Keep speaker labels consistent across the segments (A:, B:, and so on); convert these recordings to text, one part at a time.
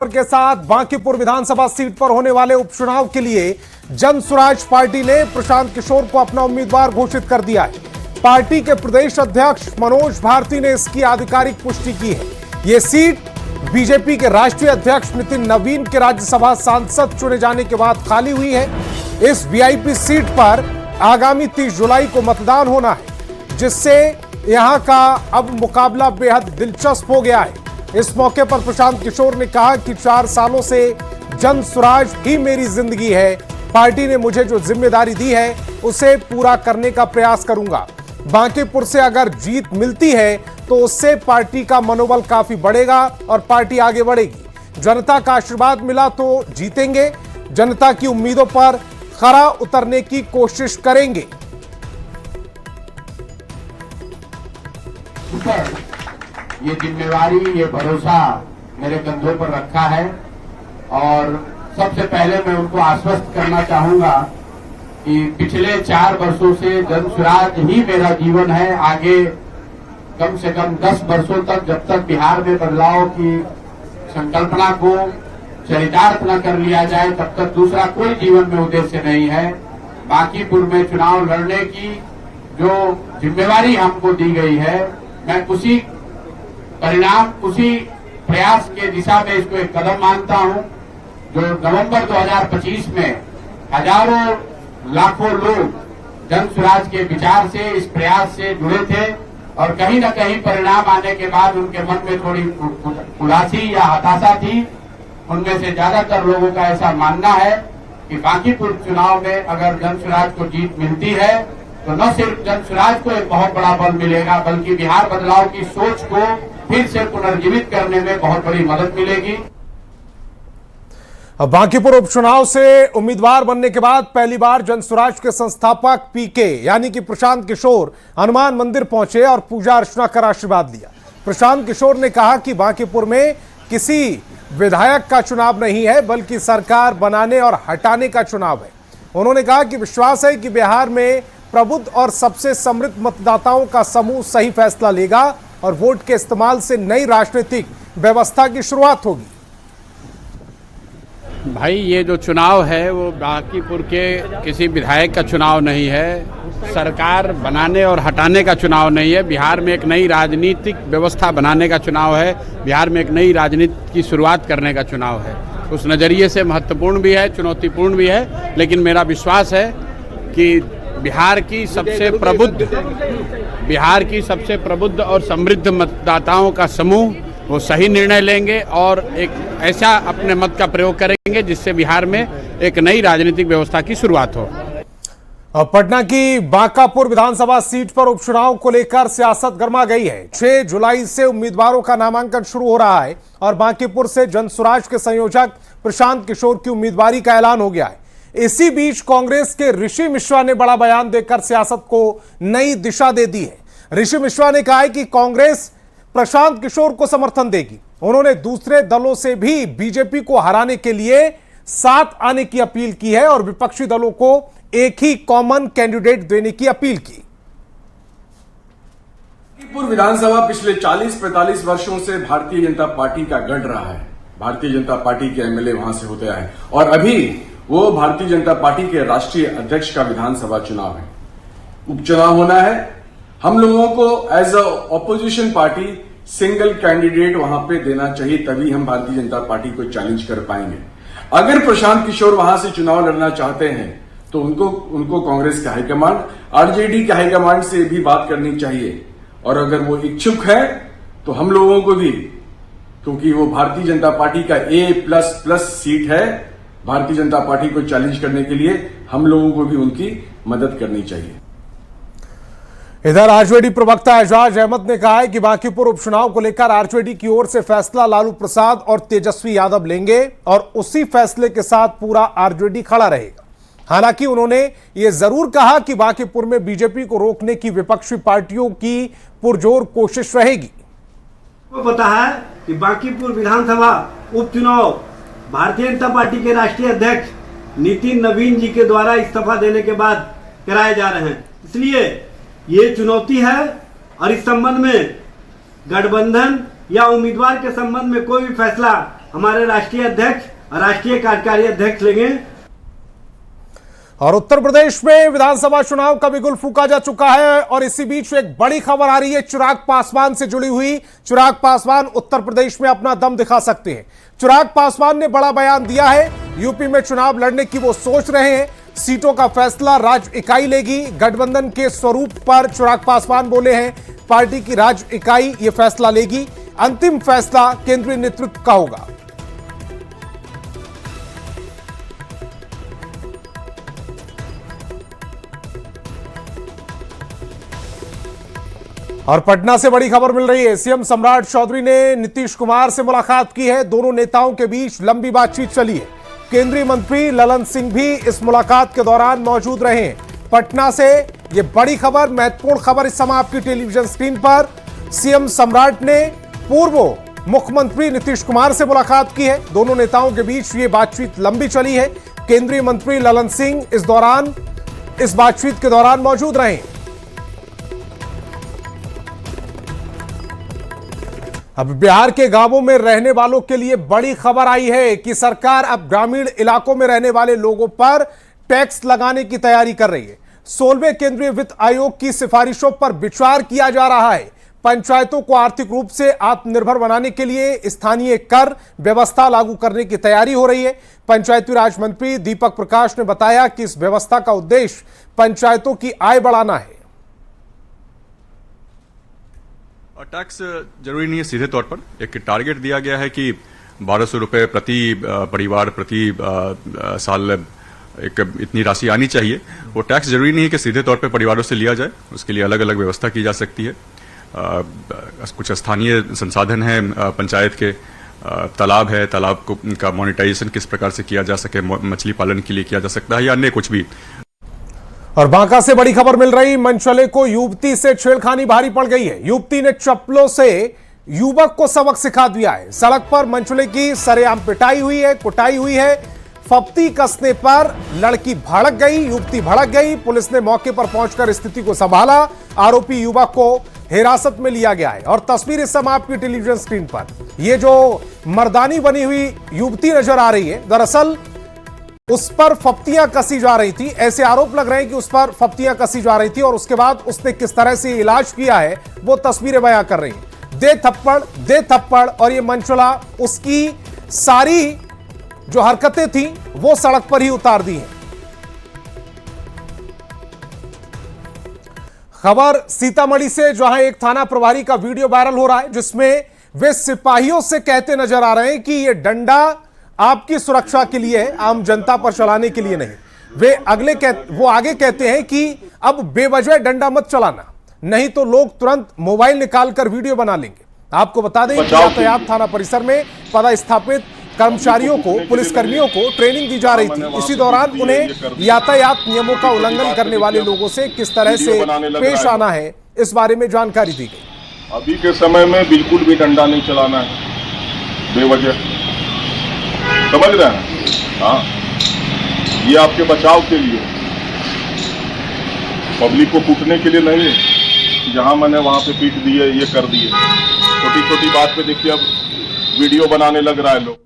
A: के साथ बांकीपुर विधानसभा सीट पर होने वाले उपचुनाव के लिए जन स्वराज पार्टी ने प्रशांत किशोर को अपना उम्मीदवार घोषित कर दिया है। पार्टी के प्रदेश अध्यक्ष मनोज भारती ने इसकी आधिकारिक पुष्टि की है। यह सीट बीजेपी के राष्ट्रीय अध्यक्ष नितिन नवीन के राज्यसभा सांसद चुने जाने के बाद खाली हुई है। इस वीआईपी सीट पर आगामी 30 जुलाई को मतदान होना है, जिससे यहां का अब मुकाबला बेहद दिलचस्प हो गया है। इस मौके पर प्रशांत किशोर ने कहा कि 4 सालों से जन स्वराज ही मेरी जिंदगी है। पार्टी ने मुझे जो जिम्मेदारी दी है उसे पूरा करने का प्रयास करूंगा। बांकीपुर से अगर जीत मिलती है तो उससे पार्टी का मनोबल काफी बढ़ेगा और पार्टी आगे बढ़ेगी। जनता का आशीर्वाद मिला तो जीतेंगे। जनता की उम्मीदों पर खरा उतरने की कोशिश करेंगे।
B: ये जिम्मेवारी, ये भरोसा मेरे कंधों पर रखा है और सबसे पहले मैं उनको आश्वस्त करना चाहूंगा कि पिछले 4 वर्षों से जन स्वराज ही मेरा जीवन है। आगे कम से कम 10 वर्षों तक, जब तक बिहार में बदलाव की संकल्पना को चरितार्थ न कर लिया जाए, तब तक दूसरा कोई जीवन में उद्देश्य नहीं है। बांकीपुर में चुनाव लड़ने की जो जिम्मेवारी हमको दी गई है, मैं उसी परिणाम, उसी प्रयास के दिशा में इसको एक कदम मानता हूं। जो नवंबर 2025 में हजारों लाखों लोग जन स्वराज के विचार से, इस प्रयास से जुड़े थे और कहीं न कहीं परिणाम आने के बाद उनके मन में थोड़ी उदासी या हताशा थी। उनमें से ज्यादातर लोगों का ऐसा मानना है कि बांकीपुर चुनाव में अगर जन स्वराज को जीत मिलती है तो न सिर्फ जन स्वराज को एक बहुत बड़ा बल मिलेगा, बल्कि बिहार बदलाव की सोच को फिर से पुनर्जीवित करने में बहुत बड़ी मदद मिलेगी।
A: बांकीपुर उपचुनाव से उम्मीदवार बनने के बाद पहली बार जन स्वराज के संस्थापक पीके यानी कि प्रशांत किशोर हनुमान मंदिर पहुंचे और पूजा अर्चना कर आशीर्वाद लिया। प्रशांत किशोर ने कहा कि बांकीपुर में किसी विधायक का चुनाव नहीं है, बल्कि सरकार बनाने और हटाने का चुनाव है। उन्होंने कहा कि विश्वास है कि बिहार में प्रबुद्ध और सबसे समृद्ध मतदाताओं का समूह सही फैसला लेगा और वोट के इस्तेमाल से नई राजनीतिक व्यवस्था की शुरुआत होगी।
C: भाई, ये जो चुनाव है वो बांकीपुर के किसी विधायक का चुनाव नहीं है, सरकार बनाने और हटाने का चुनाव नहीं है। बिहार में एक नई राजनीतिक व्यवस्था बनाने का चुनाव है। बिहार में एक नई राजनीति की शुरुआत करने का चुनाव है। उस नज़रिए से महत्वपूर्ण भी है, चुनौतीपूर्ण भी है, लेकिन मेरा विश्वास है कि बिहार की सबसे प्रबुद्ध और समृद्ध मतदाताओं का समूह वो सही निर्णय लेंगे और एक ऐसा अपने मत का प्रयोग करेंगे जिससे बिहार में एक नई राजनीतिक व्यवस्था की शुरुआत हो।
A: पटना की बांकापुर विधानसभा सीट पर उपचुनाव को लेकर सियासत गर्मा गई है। 6 जुलाई से उम्मीदवारों का नामांकन शुरू हो रहा है और बांकीपुर से जन स्वराज के संयोजक प्रशांत किशोर की उम्मीदवारी का ऐलान हो गया है। इसी बीच कांग्रेस के ऋषि मिश्रा ने बड़ा बयान देकर सियासत को नई दिशा दे दी है। ऋषि मिश्रा ने कहा है कि कांग्रेस प्रशांत किशोर को समर्थन देगी। उन्होंने दूसरे दलों से भी बीजेपी को हराने के लिए साथ आने की अपील की है और विपक्षी दलों को एक ही कॉमन कैंडिडेट देने की अपील की।
D: बांकीपुर विधानसभा पिछले 40-45 वर्षों से भारतीय जनता पार्टी का गढ़ रहा है। भारतीय जनता पार्टी के एमएलए वहां से होते आए और अभी वो भारतीय जनता पार्टी के राष्ट्रीय अध्यक्ष का विधानसभा चुनाव है, उपचुनाव होना है। हम लोगों को as a opposition party single candidate वहां पे देना चाहिए, तभी हम भारतीय जनता पार्टी को चैलेंज कर पाएंगे। अगर प्रशांत किशोर वहां से चुनाव लड़ना चाहते हैं तो उनको कांग्रेस के हाईकमांड, आरजेडी के हाईकमांड से भी बात करनी चाहिए और अगर वो इच्छुक है तो हम लोगों को भी, क्योंकि वो भारतीय जनता पार्टी का A++ सीट है, भारतीय जनता पार्टी को चैलेंज करने के लिए हम लोगों को भी उनकी मदद करनी चाहिए।
A: इधर आरजेडी प्रवक्ता एजाज अहमद ने कहा है कि बांकीपुर उपचुनाव को लेकर आरजेडी की ओर से फैसला लालू प्रसाद और तेजस्वी यादव लेंगे और उसी फैसले के साथ पूरा आरजेडी खड़ा रहेगा। हालांकि उन्होंने ये जरूर कहा कि बांकीपुर में बीजेपी को रोकने की विपक्षी पार्टियों की पुरजोर कोशिश रहेगी।
E: पता है कि बांकीपुर विधानसभा उपचुनाव भारतीय जनता पार्टी के राष्ट्रीय अध्यक्ष नितिन नवीन जी के द्वारा इस्तीफा देने के बाद कराए जा रहे हैं, इसलिए ये चुनौती है और इस संबंध में गठबंधन या उम्मीदवार के संबंध में कोई भी फैसला हमारे राष्ट्रीय अध्यक्ष और राष्ट्रीय कार्यकारी अध्यक्ष लेंगे।
A: और उत्तर प्रदेश में विधानसभा चुनाव का बिगुल फूंका जा चुका है और इसी बीच एक बड़ी खबर आ रही है चिराग पासवान से जुड़ी हुई। चिराग पासवान उत्तर प्रदेश में अपना दम दिखा सकते हैं। चिराग पासवान ने बड़ा बयान दिया है। यूपी में चुनाव लड़ने की वो सोच रहे हैं। सीटों का फैसला राज्य इकाई लेगी। गठबंधन के स्वरूप पर चिराग पासवान बोले हैं, पार्टी की राज्य इकाई ये फैसला लेगी। अंतिम फैसला केंद्रीय नेतृत्व का होगा। और पटना से बड़ी खबर मिल रही है। सीएम सम्राट चौधरी ने नीतीश कुमार से मुलाकात की है। दोनों नेताओं के बीच लंबी बातचीत चली है। केंद्रीय मंत्री ललन सिंह भी इस मुलाकात के दौरान मौजूद रहे हैं। पटना से यह बड़ी खबर, महत्वपूर्ण खबर इस समय आपकी टेलीविजन स्क्रीन पर। सीएम सम्राट ने पूर्व मुख्यमंत्री नीतीश कुमार से मुलाकात की है। दोनों नेताओं के बीच ये बातचीत लंबी चली है। केंद्रीय मंत्री ललन सिंह इस बातचीत के दौरान मौजूद रहे। अब बिहार के गांवों में रहने वालों के लिए बड़ी खबर आई है कि सरकार अब ग्रामीण इलाकों में रहने वाले लोगों पर टैक्स लगाने की तैयारी कर रही है। 16वें केंद्रीय वित्त आयोग की सिफारिशों पर विचार किया जा रहा है। पंचायतों को आर्थिक रूप से आत्मनिर्भर बनाने के लिए स्थानीय कर व्यवस्था लागू करने की तैयारी हो रही है। पंचायती राज मंत्री दीपक प्रकाश ने बताया कि इस व्यवस्था का उद्देश्य पंचायतों की आय बढ़ाना है।
F: टैक्स जरूरी नहीं है सीधे तौर पर, एक टारगेट दिया गया है कि 1200 रुपये प्रति परिवार प्रति साल एक इतनी राशि आनी चाहिए। वो टैक्स जरूरी नहीं है कि सीधे तौर पर परिवारों से लिया जाए, उसके लिए अलग अलग व्यवस्था की जा सकती है। कुछ स्थानीय संसाधन है पंचायत के, तालाब है, तालाब को का मोनेटाइजेशन किस प्रकार से किया जा सके, मछली पालन के लिए किया जा सकता है या अन्य कुछ भी।
A: और बांका से बड़ी खबर मिल रही, मनचले को युवती से छेड़खानी भारी पड़ गई है। युवती ने चप्पलों से युवक को सबक सिखा दिया है। सड़क पर मनचले की सरेआम पिटाई हुई है, कुटाई हुई है। फप्ती कसने पर लड़की भड़क गई, युवती भड़क गई। पुलिस ने मौके पर पहुंचकर स्थिति को संभाला। आरोपी युवक को हिरासत में लिया गया है। और तस्वीर इस समय आपकी टेलीविजन स्क्रीन पर, यह जो मर्दानी बनी हुई युवती नजर आ रही है, दरअसल उस पर फप्तियां कसी जा रही थी। ऐसे आरोप लग रहे हैं कि उस पर फप्तियां कसी जा रही थी और उसके बाद उसने किस तरह से इलाज किया है वो तस्वीरें बयां कर रही हैं। दे थप्पड़ और ये मनचला उसकी सारी जो हरकतें थी वो सड़क पर ही उतार दी हैं। खबर सीतामढ़ी से, जहां एक थाना प्रभारी का वीडियो वायरल हो रहा है जिसमें वे सिपाहियों से कहते नजर आ रहे हैं कि ये डंडा आपकी सुरक्षा के लिए है, आम जनता पर चलाने के लिए नहीं। वो आगे कहते हैं कि अब बेवजह डंडा मत चलाना, नहीं तो लोग तुरंत मोबाइल निकालकर वीडियो बना लेंगे। आपको बता दें कि यातायात थाना परिसर में पदस्थापित कर्मचारियों को, पुलिसकर्मियों को ट्रेनिंग दी जा रही थी। इसी दौरान उन्हें यातायात नियमों का उल्लंघन करने वाले लोगों से किस तरह से पेश आना है इस बारे में जानकारी दी गई।
G: अभी के समय में बिल्कुल भी डंडा नहीं चलाना है बेवजह, समझ रहे हैं? हाँ, ये आपके बचाव के लिए, पब्लिक को कूटने के लिए नहीं है। जहां मैंने वहां पे पीट दिए, ये कर दिए। छोटी छोटी बात पे देखिए अब वीडियो बनाने लग रहा है लोग।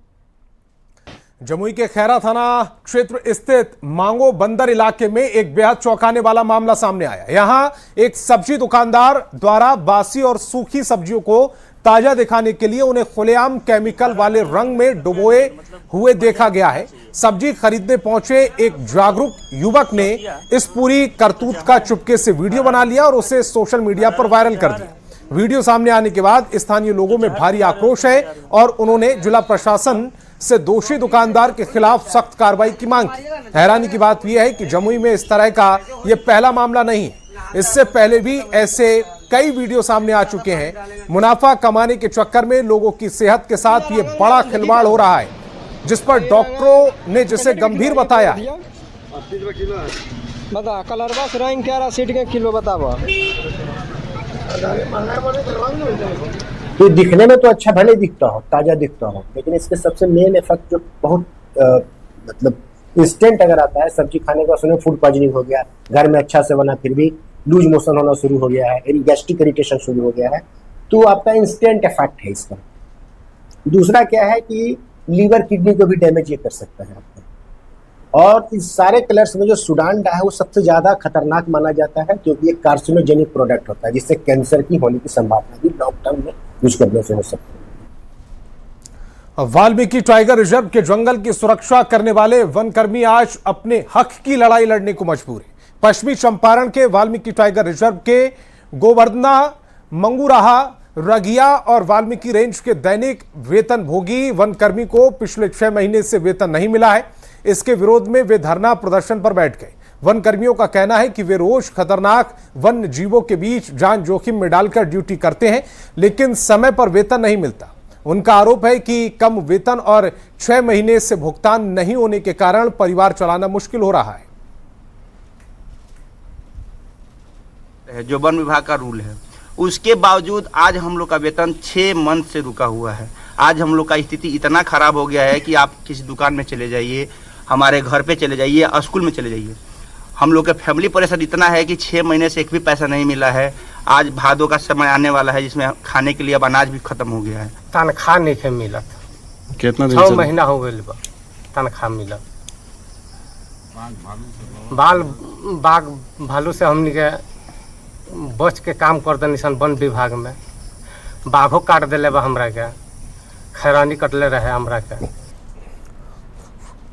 A: जमुई के खैरा थाना क्षेत्र स्थित मांगो बंदर इलाके में एक बेहद चौंकाने वाला मामला सामने आया। यहां एक सब्जी दुकानदार द्वारा बासी और सूखी सब्जियों को ताजा दिखाने के लिए उन्हें खुलेआम केमिकल वाले रंग में डुबोए हुए देखा गया है। सब्जी खरीदने पहुंचे एक जागरूक युवक ने इस पूरी करतूत का चुपके से वीडियो बना लिया और उसे सोशल मीडिया पर वायरल कर दिया। वीडियो सामने आने के बाद स्थानीय लोगों में भारी आक्रोश है और उन्होंने जिला प्रशासन से दोषी दुकानदार के खिलाफ सख्त कार्रवाई की मांग की। हैरानी की बात यह है कि जमुई में इस तरह का यह पहला मामला नहीं है। इससे पहले भी ऐसे कई वीडियो सामने आ चुके हैं। मुनाफा कमाने के चक्कर में लोगों की सेहत के साथ ये बड़ा खिलवाड़ हो रहा है, जिस पर डॉक्टरों ने जिसे गंभीर बताया है।
H: बता कलरवा से रंग क्या सीट के किलो बतावा।
I: तो दिखने में तो अच्छा भले दिखता हो, ताजा दिखता हो, लेकिन इसके सबसे मेन इफेक्ट जो बहुत मतलब इंस्टेंट अगर आता है, सब्जी खाने का सुने फूड पॉइजनिंग हो गया, घर में अच्छा से बना फिर भी लूज मोशन होना शुरू हो गया है, गैस्ट्रिक इरिटेशन शुरू हो गया है, तो आपका इंस्टेंट इफेक्ट है इसका। दूसरा क्या है कि लीवर किडनी को भी डैमेज ये कर सकता है आपका। और इस सारे कलर्स में जो सुडान डाई है वो सबसे ज़्यादा खतरनाक माना जाता है, क्योंकि ये कार्सिनोजेनिक प्रोडक्ट होता है, जिससे कैंसर की होने की संभावना भी लॉन्ग टर्म में यूज करने से हो सकती है।
A: वाल्मीकि टाइगर रिजर्व के जंगल की सुरक्षा करने वाले वनकर्मी आज अपने हक की लड़ाई लड़ने को मजबूर है। पश्चिमी चंपारण के वाल्मीकि टाइगर रिजर्व के गोवर्धना, मंगूराहा, रगिया और वाल्मीकि रेंज के दैनिक वेतन भोगी वनकर्मी को पिछले 6 महीने से वेतन नहीं मिला है। इसके विरोध में वे धरना प्रदर्शन पर बैठ गए। वन कर्मियों का कहना है कि वे रोज खतरनाक वन्य जीवों के बीच जान जोखिम में डालकर ड्यूटी करते हैं, लेकिन समय पर वेतन नहीं मिलता। उनका आरोप है कि कम वेतन और 6 महीने से भुगतान नहीं होने के कारण परिवार चलाना मुश्किल हो रहा है।
J: जो वन विभाग का रूल है, उसके बावजूद आज हम लोग का वेतन 6 मंथ से रुका हुआ है। आज हम लोग का स्थिति इतना खराब हो गया है कि आप किसी दुकान में चले जाइए, हमारे घर पे चले जाइए, स्कूल में चले जाइए, हम लोग का फैमिली परेशान इतना है कि 6 महीने से एक भी पैसा नहीं मिला है। आज भादों का समय आने वाला है, जिसमें खाने के लिए अब अनाज भी खत्म हो गया है।
H: तनख्वाह नहीं मिला,
D: कितना
H: 6 महीना हो गए तनख्वाह मिला। बाघ भालू से हमने के बच के काम करते निशान वन विभाग में, बाघों काट दिले बा हमरा के, खैरानी कटले रहे हमरा के।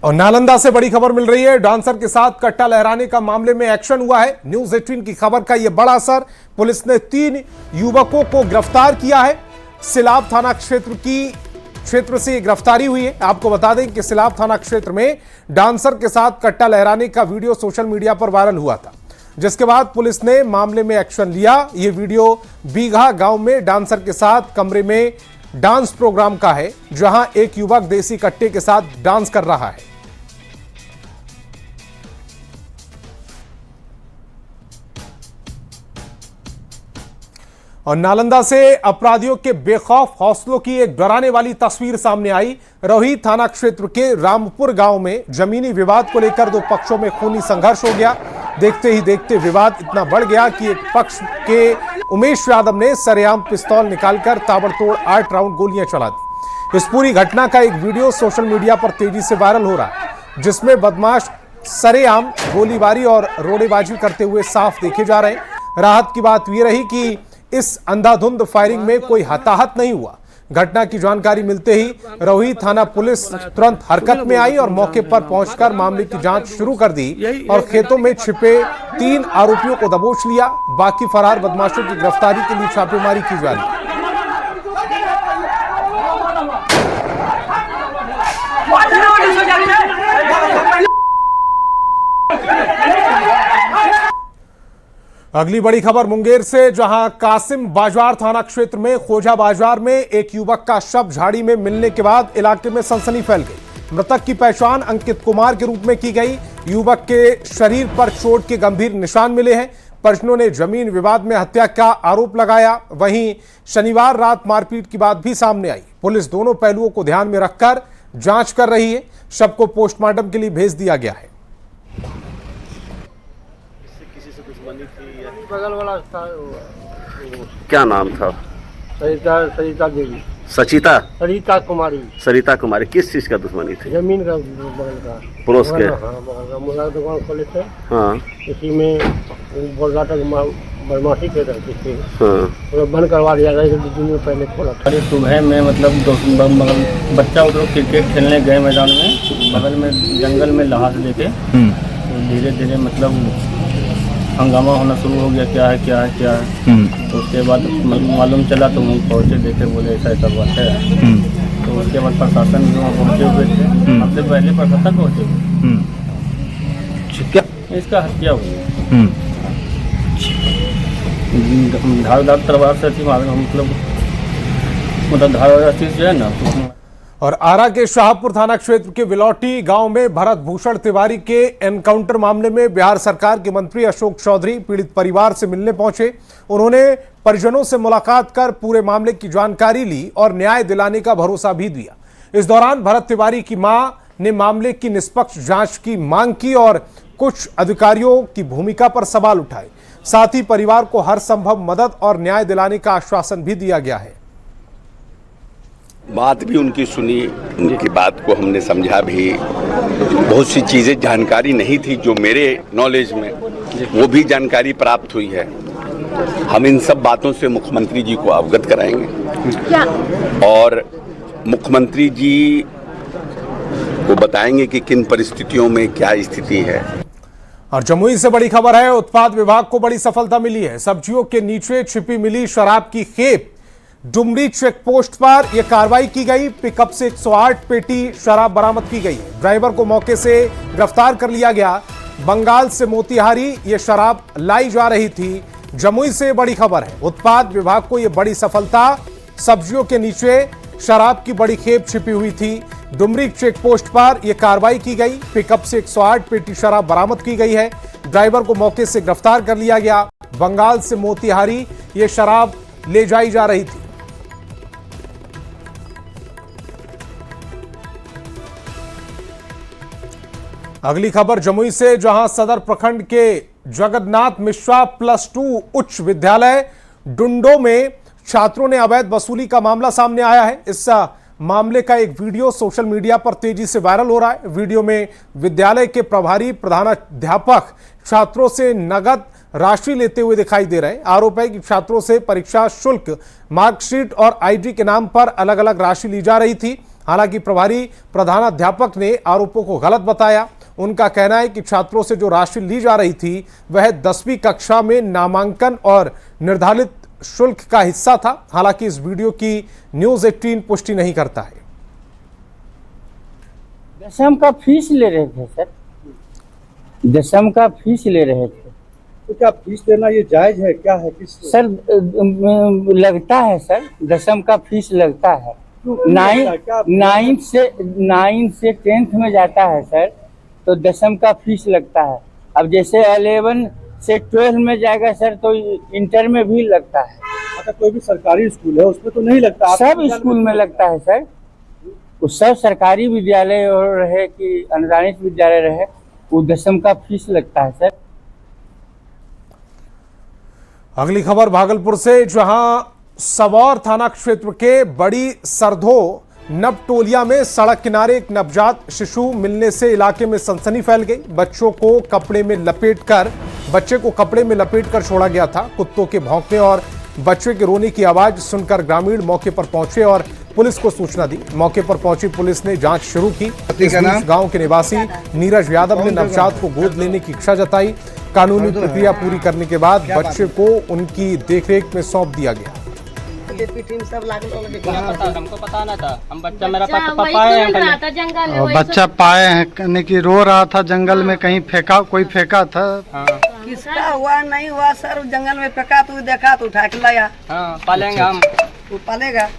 A: और नालंदा से बड़ी खबर मिल रही है। डांसर के साथ कट्टा लहराने का मामले में एक्शन हुआ है। न्यूज 18 की खबर का यह बड़ा असर। पुलिस ने 3 युवकों को गिरफ्तार किया है। सिलाब थाना क्षेत्र से गिरफ्तारी हुई है। आपको बता दें कि सिलाब थाना क्षेत्र में डांसर के साथ कट्टा लहराने का वीडियो सोशल मीडिया पर वायरल हुआ था, जिसके बाद पुलिस ने मामले में एक्शन लिया। यह वीडियो बीघा गांव में डांसर के साथ कमरे में डांस प्रोग्राम का है, जहां एक युवक देसी कट्टे के साथ डांस कर रहा है। और नालंदा से अपराधियों के बेखौफ हौसलों की एक डराने वाली तस्वीर सामने आई। रोहित थाना क्षेत्र के रामपुर गांव में जमीनी विवाद को लेकर 2 पक्षों में खूनी संघर्ष हो गया। देखते ही देखते विवाद इतना बढ़ गया कि एक पक्ष के उमेश यादव ने सरेआम पिस्तौल निकालकर ताबड़तोड़ 8 राउंड गोलियां चला दी। इस पूरी घटना का एक वीडियो सोशल मीडिया पर तेजी से वायरल हो रहा है, जिसमें बदमाश सरेआम गोलीबारी और रोड़ेबाजी करते हुए साफ देखे जा रहे हैं। राहत की बात यह रही कि इस अंधाधुंध फायरिंग में कोई हताहत नहीं हुआ। घटना की जानकारी मिलते ही रोहित थाना पुलिस तुरंत हरकत में आई और मौके पर पहुंचकर मामले की जांच शुरू कर दी और खेतों में छिपे 3 आरोपियों को दबोच लिया। बाकी फरार बदमाशों की गिरफ्तारी के लिए छापेमारी की जा रही है। अगली बड़ी खबर मुंगेर से, जहां कासिम बाजार थाना क्षेत्र में खोजा बाजार में एक युवक का शव झाड़ी में मिलने के बाद इलाके में सनसनी फैल गई। मृतक की पहचान अंकित कुमार के रूप में की गई। युवक के शरीर पर चोट के गंभीर निशान मिले हैं। परिजनों ने जमीन विवाद में हत्या का आरोप लगाया। वहीं शनिवार रात मारपीट की बात भी सामने आई। पुलिस दोनों पहलुओं को ध्यान में रखकर जांच कर रही है। शव को पोस्टमार्टम के लिए भेज दिया गया है।
H: बगल वाला था,
K: क्या नाम था?
H: सरिता देवी।
K: सरिता कुमारी। किस चीज का दुश्मनी थी?
H: जमीन का, बगल का
K: पड़ोस के।
H: मुर्गा दुकान खोले थे।
K: हाँ।
H: इसी में बोल रहा था बदमाशी कर रहे थे।
K: हाँ।
H: बंद करवा दिया गया, 2 दिन पहले खोला था।
L: अरे सुबह में मतलब बच्चा उधर क्रिकेट खेलने गए मैदान में, बगल में जंगल में लहास लेके धीरे धीरे मतलब हंगामा होना शुरू हो गया, क्या है। तो उसके बाद मालूम चला तो हम पहुँचे, देखे, बोले ऐसा बात है। तो उसके बाद प्रशासन भी वहाँ पहुँचे हुए थे। हमसे पहले प्रशासन पहुँचे हुए। इसका हत्या हुई धारदार तलवार से थी, मतलब धारदार चीज जो है ना।
A: और आरा के शाहपुर थाना क्षेत्र के विलौटी गांव में भरत भूषण तिवारी के एनकाउंटर मामले में बिहार सरकार के मंत्री अशोक चौधरी पीड़ित परिवार से मिलने पहुंचे। उन्होंने परिजनों से मुलाकात कर पूरे मामले की जानकारी ली और न्याय दिलाने का भरोसा भी दिया। इस दौरान भरत तिवारी की मां ने मामले की निष्पक्ष जांच की मांग की और कुछ अधिकारियों की भूमिका पर सवाल उठाए। साथ ही परिवार को हर संभव मदद और न्याय दिलाने का आश्वासन भी दिया गया है।
K: बात भी उनकी सुनी, उनकी बात को हमने समझा भी। बहुत सी चीज़ें जानकारी नहीं थी जो मेरे नॉलेज में, वो भी जानकारी प्राप्त हुई है। हम इन सब बातों से मुख्यमंत्री जी को अवगत कराएंगे और मुख्यमंत्री जी को बताएंगे कि किन परिस्थितियों में क्या स्थिति है।
A: और जमुई से बड़ी खबर है, उत्पाद विभाग को बड़ी सफलता मिली है। सब्जियों के नीचे छिपी मिली शराब की खेप। डुमरी चेक पोस्ट पर यह कार्रवाई की गई। पिकअप से 108 पेटी शराब बरामद की गई। ड्राइवर को मौके से गिरफ्तार कर लिया गया। बंगाल से मोतिहारी यह शराब लाई जा रही थी। जमुई से बड़ी खबर है, उत्पाद विभाग को यह बड़ी सफलता। सब्जियों के नीचे शराब की बड़ी खेप छिपी हुई थी। डुमरी चेक पोस्ट पर यह कार्रवाई की गई। पिकअप से 108 पेटी शराब बरामद की गई है। ड्राइवर को मौके से गिरफ्तार कर लिया गया। बंगाल से मोतिहारी यह शराब ले जाई जा रही थी। अगली खबर जमुई से, जहां सदर प्रखंड के जगन्नाथ मिश्रा +2 उच्च विद्यालय डुंडो में छात्रों ने अवैध वसूली का मामला सामने आया है। इस मामले का एक वीडियो सोशल मीडिया पर तेजी से वायरल हो रहा है। वीडियो में विद्यालय के प्रभारी प्रधानाध्यापक छात्रों से नगद राशि लेते हुए दिखाई दे रहे हैं। आरोप है कि छात्रों से परीक्षा शुल्क, मार्कशीट और आईडी के नाम पर अलग अलग राशि ली जा रही थी। हालांकि प्रभारी प्रधानाध्यापक ने आरोपों को गलत बताया। उनका कहना है कि छात्रों से जो राशि ली जा रही थी वह 10वीं कक्षा में नामांकन और निर्धारित शुल्क का हिस्सा था। हालांकि इस वीडियो की न्यूज़ 18 पुष्टि नहीं करता है।
M: दशम का फीस ले रहे थे सर, दशम का फीस ले रहे थे।
N: तो क्या फीस लेना ये जायज है? क्या है किस
M: सर? लगता है सर, दशम का फीस लगता है। 9 से 10th में जाता है सर, तो दशम का फीस लगता है। अब जैसे 11 से 12 में जाएगा सर, तो इंटर में भी लगता है।
N: अच्छा, कोई भी सरकारी स्कूल है उसमें तो नहीं लगता?
M: सब स्कूल में लगता है सर। वो सब सरकारी विद्यालय रहे कि अनुदानित विद्यालय रहे, वो दशम का फीस लगता है सर।
A: अगली खबर भागलपुर से, जहां सबौर थाना क्षेत्र के बड़ी सरधो नबटोलिया में सड़क किनारे एक नवजात शिशु मिलने से इलाके में सनसनी फैल गई। बच्चे को कपड़े में लपेटकर छोड़ा गया था। कुत्तों के भौंकने और बच्चे के रोने की आवाज सुनकर ग्रामीण मौके पर पहुंचे और पुलिस को सूचना दी। मौके पर पहुंची पुलिस ने जांच शुरू की। गांव के निवासी नीरज यादव ने नवजात को गोद लेने की इच्छा जताई। कानूनी प्रक्रिया पूरी करने के बाद बच्चे को उनकी देखरेख में सौंप दिया गया।
L: हमको पता ना था, हम बच्चा मेरा पापा है,
N: बच्चा पाए हैं कहने की रो रहा था जंगल में, कहीं कोई फेंका था।
O: किसका हुआ नहीं हुआ सर, जंगल में फेंका तो देखा तो उठा के लाया।
L: पालेंगे हम,
O: वो पालेगा।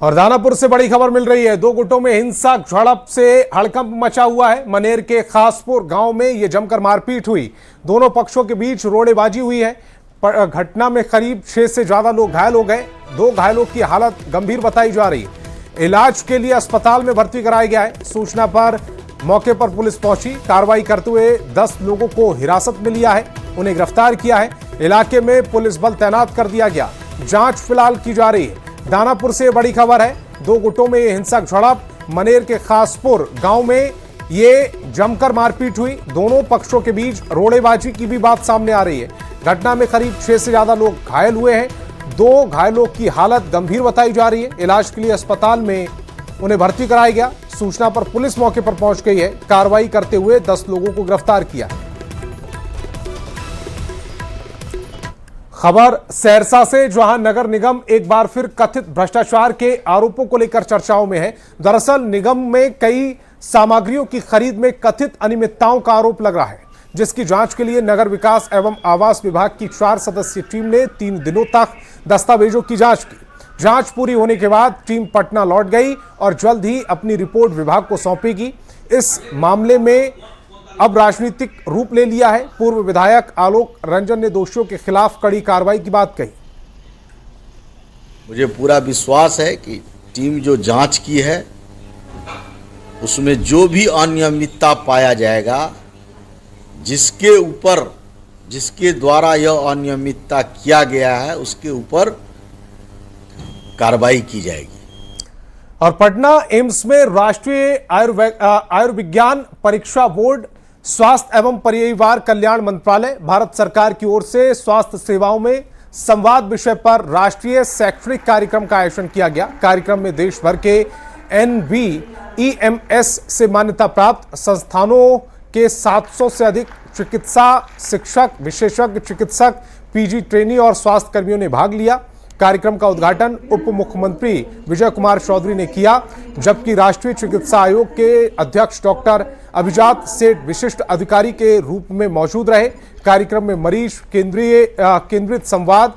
A: और दानापुर से बड़ी खबर मिल रही है। दो गुटों में हिंसक झड़प से हड़कंप मचा हुआ है। मनेर के खासपुर गांव में यह जमकर मारपीट हुई। दोनों पक्षों के बीच रोड़ेबाजी हुई है। घटना में करीब 6 से ज्यादा लोग घायल हो गए। 2 घायलों की हालत गंभीर बताई जा रही है। इलाज के लिए अस्पताल में भर्ती कराया गया है। सूचना पर मौके पर पुलिस पहुंची। कार्रवाई करते हुए 10 लोगों को हिरासत में लिया है, उन्हें गिरफ्तार किया है। इलाके में पुलिस बल तैनात कर दिया गया। जांच फिलहाल की जा रही है। दानापुर से बड़ी खबर है। 2 गुटों में हिंसक झड़प। मनेर के खासपुर गांव में ये जमकर मारपीट हुई। दोनों पक्षों के बीच रोड़ेबाजी की भी बात सामने आ रही है। घटना में करीब 6 से ज्यादा लोग घायल हुए हैं। 2 घायलों की हालत गंभीर बताई जा रही है। इलाज के लिए अस्पताल में उन्हें भर्ती कराया गया। सूचना पर पुलिस मौके पर पहुंच गई है। कार्रवाई करते हुए 10 लोगों को गिरफ्तार किया है। खबर सहरसा से, जहां नगर निगम एक बार फिर कथित भ्रष्टाचार के आरोपों को लेकर चर्चाओं में है। दरअसल निगम में कई सामग्रियों की खरीद में कथित अनियमितताओं का आरोप लग रहा है, जिसकी जांच के लिए नगर विकास एवं आवास विभाग की 4 सदस्यीय टीम ने 3 दिनों तक दस्तावेजों की जांच की। जांच पूरी होने के बाद टीम पटना लौट गई और जल्द ही अपनी रिपोर्ट विभाग को सौंपेगी। इस मामले में अब राजनीतिक रूप ले लिया है। पूर्व विधायक आलोक रंजन ने दोषियों के खिलाफ कड़ी कार्रवाई की बात कही।
P: मुझे पूरा विश्वास है कि टीम जो जांच की है उसमें जो भी अनियमितता पाया जाएगा, जिसके द्वारा यह अनियमितता किया गया है, उसके ऊपर कार्रवाई की जाएगी।
A: और पटना एम्स में राष्ट्रीय आयुर्विज्ञान परीक्षा बोर्ड, स्वास्थ्य एवं परिवार कल्याण मंत्रालय, भारत सरकार की ओर से स्वास्थ्य सेवाओं में संवाद विषय पर राष्ट्रीय शैक्षणिक कार्यक्रम का आयोजन किया गया। कार्यक्रम में देश भर के NBEMS से मान्यता प्राप्त संस्थानों के 700 से अधिक चिकित्सा शिक्षक, विशेषज्ञ चिकित्सक, PG ट्रेनी और स्वास्थ्य कर्मियों ने भाग लिया। कार्यक्रम का उद्घाटन उप मुख्यमंत्री विजय कुमार चौधरी ने किया, जबकि राष्ट्रीय चिकित्सा आयोग के अध्यक्ष डॉक्टर अभिजात सेठ विशिष्ट अधिकारी के रूप में मौजूद रहे। कार्यक्रम में मरीज केंद्रित संवाद,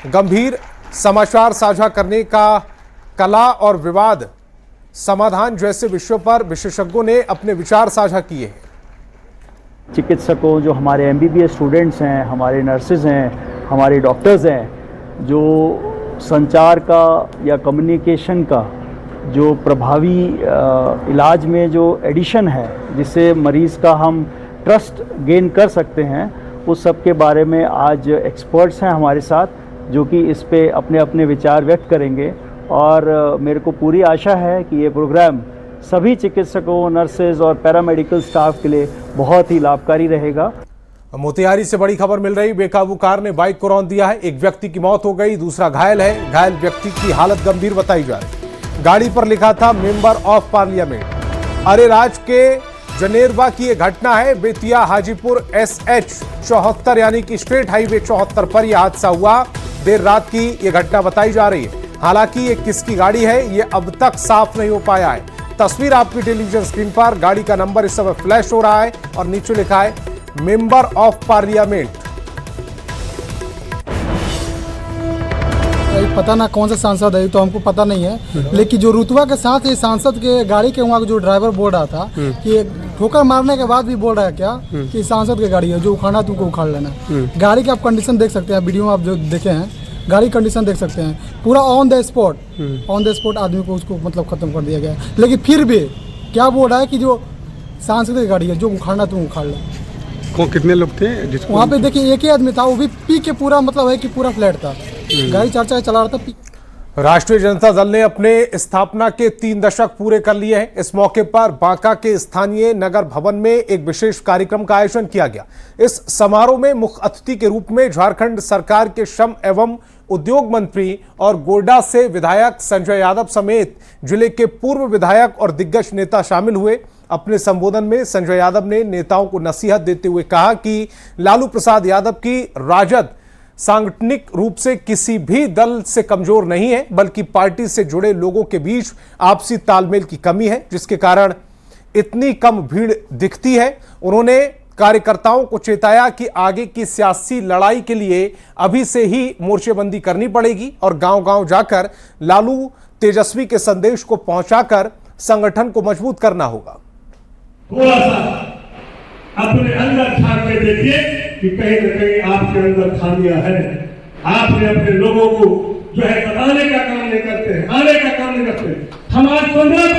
A: गंभीर समाचार साझा करने का कला और विवाद समाधान जैसे विषयों पर विशेषज्ञों ने अपने विचार साझा किए।
Q: चिकित्सकों, जो हमारे MBBS स्टूडेंट्स हैं, हमारे नर्सेज हैं, हमारे डॉक्टर्स हैं, जो संचार का या कम्युनिकेशन का जो प्रभावी इलाज में जो एडिशन है, जिससे मरीज़ का हम ट्रस्ट गेन कर सकते हैं, उस सब के बारे में आज एक्सपर्ट्स हैं हमारे साथ, जो कि इस पे अपने अपने विचार व्यक्त करेंगे। और मेरे को पूरी आशा है कि ये प्रोग्राम सभी चिकित्सकों, नर्सेज और पैरामेडिकल स्टाफ के लिए बहुत ही लाभकारी रहेगा।
A: मोतिहारी से बड़ी खबर मिल रही, बेकाबू कार ने बाइक को रौंद दिया है। एक व्यक्ति की मौत हो गई, दूसरा घायल है। घायल व्यक्ति की हालत गंभीर बताई जा रही। गाड़ी पर लिखा था मेंबर ऑफ पार्लियामेंट। अरेराज के जनेरवा की यह घटना है। बेतिया हाजीपुर SH 74 यानी कि स्टेट हाईवे 74 पर यह हादसा हुआ। देर रात की यह घटना बताई जा रही है। हालांकि ये किसकी गाड़ी है, ये अब तक साफ नहीं हो पाया है। तस्वीर आपकी टेलीविजन स्क्रीन पर, गाड़ी का नंबर इस समय फ्लैश हो रहा है और नीचे लिखा है मेंबर ऑफ पार्लियामेंट।
R: पता ना कौन सा सांसद है, तो हमको पता नहीं है, लेकिन जो रुतबा के साथ ये सांसद के गाड़ी के वहाँ जो ड्राइवर बोल रहा था कि ठोकर मारने के बाद भी बोल रहा है क्या कि सांसद की गाड़ी है, जो उखाड़ना तुमको उखाड़ लेना। गाड़ी का आप कंडीशन देख सकते हैं, वीडियो में आप जो देखे हैं, गाड़ी कंडीशन देख सकते हैं, पूरा ऑन द स्पॉट आदमी को उसको मतलब खत्म कर दिया गया। लेकिन फिर भी क्या बोल रहा है कि जो सांसद की गाड़ी है, जो उखाड़ना तुम उखाड़ लो।
S: कितने लोग थे
R: वहाँ पे? देखिए एक ही आदमी था, वो भी पी के पूरा मतलब है कि पूरा फ्लैट था, गाड़ी चर्चा चला रहा था।
A: राष्ट्रीय जनता दल ने अपने स्थापना के 3 दशक पूरे कर लिए हैं। इस मौके पर बांका के स्थानीय नगर भवन में एक विशेष कार्यक्रम का आयोजन किया गया। इस समारोह में मुख्य अतिथि के रूप में झारखंड सरकार के श्रम एवं उद्योग मंत्री और गोड्डा से विधायक संजय यादव समेत जिले के पूर्व विधायक और दिग्गज नेता शामिल हुए। अपने संबोधन में संजय यादव ने नेताओं को नसीहत देते हुए कहा कि लालू प्रसाद यादव की राजद सांगठनिक रूप से किसी भी दल से कमजोर नहीं है, बल्कि पार्टी से जुड़े लोगों के बीच आपसी तालमेल की कमी है, जिसके कारण इतनी कम भीड़ दिखती है। उन्होंने कार्यकर्ताओं को चेताया कि आगे की सियासी लड़ाई के लिए अभी से ही मोर्चेबंदी करनी पड़ेगी और गांव-गांव जाकर लालू तेजस्वी के संदेश को पहुंचाकर संगठन को मजबूत करना होगा।
T: थोड़ा सा अपने अंदर झांक के देखिए कि कहीं न कहीं आपके अंदर खामियां हैं। आपने अपने लोगों को जो है बताने का काम नहीं करते, आने का काम नहीं करते। हम आज 15